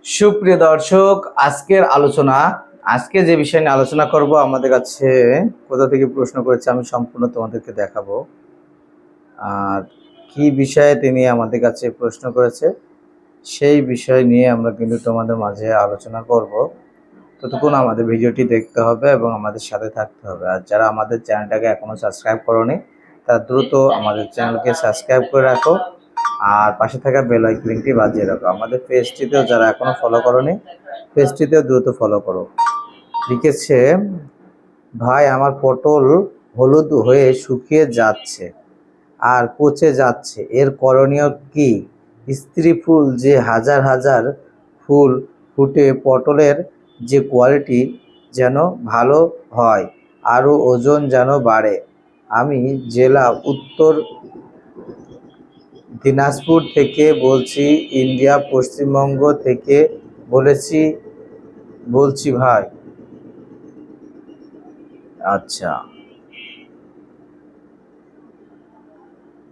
সুপ্রিয় দর্শক, আজকে যে বিষয় নিয়ে আলোচনা করব, আমাদের কাছে কোথা থেকে প্রশ্ন করেছে আমি সম্পূর্ণ তোমাদেরকে দেখাবো। আর কি বিষয়ে তিনি আমাদের কাছে প্রশ্ন করেছে সেই বিষয় নিয়ে আমরা কিন্তু তোমাদের মাঝে আলোচনা করব। ততক্ষণ আমাদের ভিডিওটি দেখতে হবে এবং আমাদের সাথে থাকতে হবে। আর যারা আমাদের চ্যানেলটাকে এখনো সাবস্ক্রাইব করোনি তারা দ্রুত আমাদের চ্যানেলকে সাবস্ক্রাইব করে রাখো আর পাশে থাকা বেল আইকনটি বাজিয়ে রাখো। আমাদের পেজটিতেও যারা এখনো ফলো করোনি পেজটিতেও দ্রুত ফলো করো। লিখেছে, ভাই আমার পটল হলুদ হয়ে শুকিয়ে যাচ্ছে আর পচে যাচ্ছে, এর করণীয় কি? স্ত্রী ফুল যে হাজার হাজার ফুল ফুটে পটলের যে কোয়ালিটি যেন ভালো হয়, আরও ওজন যেন বাড়ে। আমি জেলা উত্তর দিনাজপুর থেকে বলছি, ইন্ডিয়া, পশ্চিমবঙ্গ থেকে বলছি ভাই। আচ্ছা,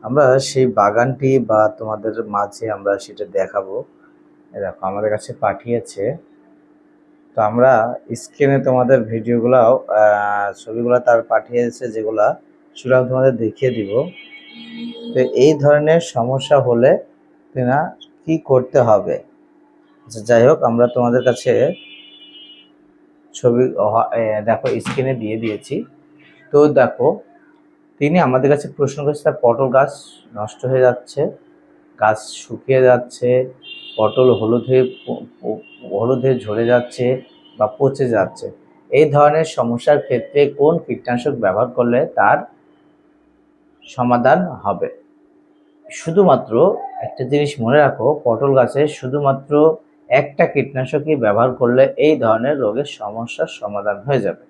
আমরা সেই বাগানটি বা তোমাদের মাঝে আমরা সেটা দেখাবো। দেখো আমাদের কাছে পাঠিয়েছে, তো আমরা স্ক্রিনে তোমাদের ভিডিওগুলাও ছবিগুলো তার পাঠিয়েছে, যেগুলা সেটা তোমাদের দেখিয়ে দিব। তো এই ধরনের সমস্যা হলে না কি করতে হবে। আচ্ছা, যাই হোক, আমরা তোমাদের কাছে ছবি দেখো স্ক্রিনে দিয়ে দিয়েছি। তো দেখো, তিনি আমাদের কাছে প্রশ্ন করেছে তার পটল গাছ নষ্ট হয়ে যাচ্ছে, গাছ শুকিয়ে যাচ্ছে, পটল হলুদ হয়ে ঝরে যাচ্ছে বা পচে যাচ্ছে। এই ধরনের সমস্যার ক্ষেত্রে কোন কীটনাশক ব্যবহার করলে তার সমাধান হবে? শুধুমাত্র একটা জিনিস মনে রাখো, পটল গাছে শুধুমাত্র একটা কীটনাশকই ব্যবহার করলে এই ধরনের রোগের সমস্যার সমাধান হয়ে যাবে।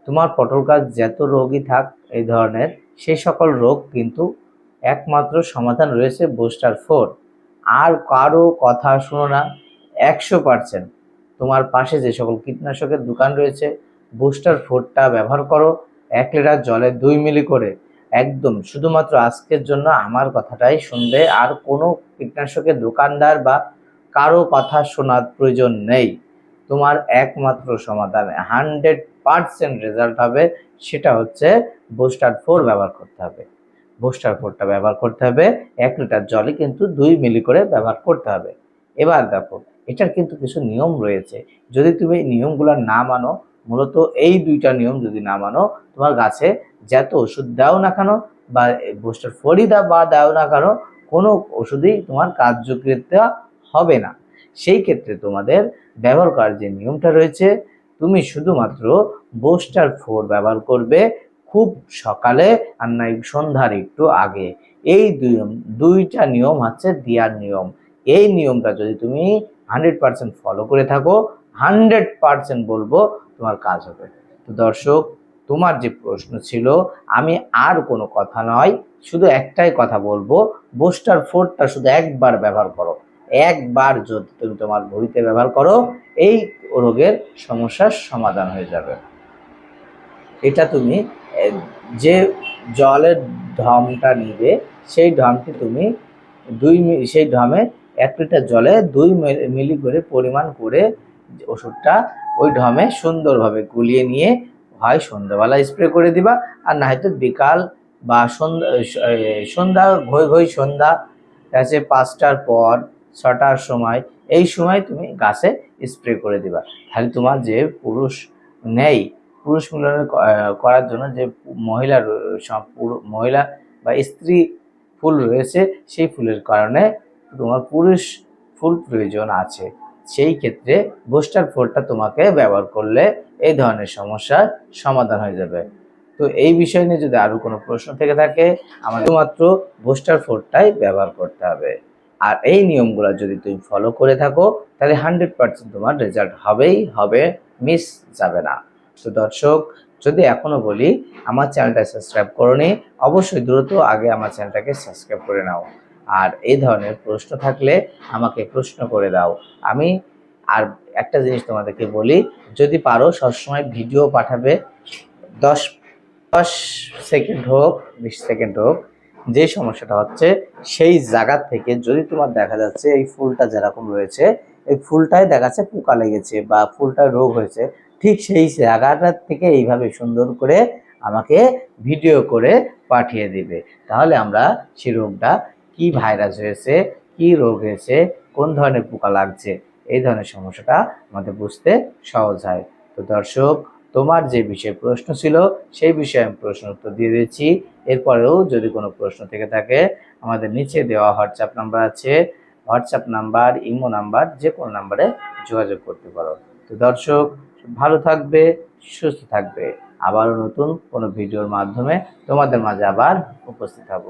তোমার পটল গাছ যত রোগই থাক এই ধরনের, সেই সকল রোগ কিন্তু একমাত্র সমাধান রয়েছে বুস্টার 4। আর কারো কথা শোনো না, 100% তোমার পাশে যে সকল কীটনাশকের দোকান রয়েছে, বুস্টার 4টা ব্যবহার করো 1 লিটার জলে 2 মিলি করে। একদম শুধুমাত্র আজকের জন্য আমার কথাটাই শুনবে, আর কোনো কীটনাশকের দোকানদার বা কারো কথা শোনার প্রয়োজন নেই। তোমার একমাত্র সমাধান 100% রেজাল্ট হবে, সেটা হচ্ছে বুস্টার 4 ব্যবহার করতে হবে। বুস্টার 4টা ব্যবহার করতে হবে, 1 লিটার জলে কিন্তু 2 মিলি করে ব্যবহার করতে হবে। এবার দেখো, এটার কিন্তু কিছু নিয়ম রয়েছে। যদি তুমি এই নিয়মগুলো না মানো, মূলত এই 2টা নিয়ম যদি না মানো, তোমার গাছে যত ওষুধ দাও না কেন বা বুস্টার 4ই দাও না কেন, কোনো ওষুধই তোমার কার্যকরিতা হবে না। সেই ক্ষেত্রে তোমাদের ব্যবহার করার যে নিয়মটা রয়েছে, তুমি শুধুমাত্র বুস্টার 4 ব্যবহার করবে খুব সকালে আর নাই সন্ধ্যার একটু আগে। এই দুইটা নিয়ম হচ্ছে দেওয়ার নিয়ম। এই নিয়মটা যদি তুমি 100% ফলো করে থাকো, 100% বলবো তোমার কাজ হবে। তো দর্শক, তোমার যে প্রশ্ন ছিল, আমি আর কোনো কথা নয়, শুধু একটাই কথা বলবো, বুস্টার 4টা শুধু একবার ব্যবহার করো। একবার যদি তুমি তোমার ভুঁইতে ব্যবহার করো, এই রোগের সমস্যার সমাধান হয়ে যাবে। এটা তুমি যে জলের ঢমটা নিবে, সেই ঢমটি তুমি সেই ঢমে 1 লিটার জলে 2 মিলি করে পরিমাণ করে ওষুধটা ওই ঢমে সুন্দরভাবে গুলিয়ে নিয়ে হয় সন্ধ্যাবেলা স্প্রে করে দিবা, আর না হয়তো বিকাল বা সন্ধ্যা ঘই সন্ধ্যা আছে 5টার পর 6টার সময়, এই সময় তুমি গাছে স্প্রে করে দিবা। তাহলে তোমার যে পুরুষ মিলন করার জন্য যে মহিলা বা স্ত্রী ফুল রয়েছে, সেই ফুলের কারণে তোমার পুরুষ ফুল প্রয়োজন আছে। সেই ক্ষেত্রে বুস্টার 4টা তোমাকে ব্যবহার করলে এই ধরনের সমস্যার সমাধান হয়ে যাবে। তো এই বিষয় নিয়ে যদি আরো কোনো প্রশ্ন থেকে থাকে, আমাদের মাত্র বুস্টার 4টাই ব্যবহার করতে হবে। আর এই নিয়মগুলো যদি তুমি ফলো করে থাকো, তাহলে 100% তোমার রেজাল্ট হবেই হবে, মিস যাবে না। তো দর্শক, যদি এখনো বলি আমার চ্যানেলটা সাবস্ক্রাইব করোনি, অবশ্যই দ্রুত আগে আমার চ্যানেলটাকে সাবস্ক্রাইব করে নাও। আর এই ধরনের প্রশ্ন থাকলে আমাকে প্রশ্ন করে দাও। আমি আর একটা জিনিস তোমাদেরকে বলি, যদি পারো সবসময় ভিডিও পাঠাবে, 10 সেকেন্ড হোক 20 সেকেন্ড হোক, যে সমস্যাটা হচ্ছে সেই জায়গা থেকে যদি তোমার দেখা যাচ্ছে এই ফুলটা যেরকম রয়েছে, এই ফুলটায় দেখা যাচ্ছে পোকা লেগেছে বা ফুলটায় রোগ হয়েছে, ঠিক সেই জায়গাটা থেকে এইভাবে সুন্দর করে আমাকে ভিডিও করে পাঠিয়ে দিবে। তাহলে আমরা সেই রোগটা, কি ভাইরাস হয়েছে, কি রোগ হয়েছে, কোন ধরনের পোকা লাগছে, এই ধরনের সমস্যাটা আমাদের বুঝতে সহজ হয়। তো দর্শক, তোমার যে বিষয়ে প্রশ্ন ছিল সেই বিষয়ে আমি প্রশ্ন উত্তর দিয়ে দিচ্ছি। এরপরেও যদি কোনো প্রশ্ন থেকে থাকে, আমাদের নিচে দেওয়া হোয়াটসঅ্যাপ নাম্বার আছে, হোয়াটসঅ্যাপ নাম্বার, ইমো নাম্বার, যে কোনো নাম্বারে যোগাযোগ করতে পারো। তো দর্শক, ভালো থাকবে, সুস্থ থাকবে। আবারও নতুন কোনো ভিডিওর মাধ্যমে তোমাদের মাঝে আবার উপস্থিত হব।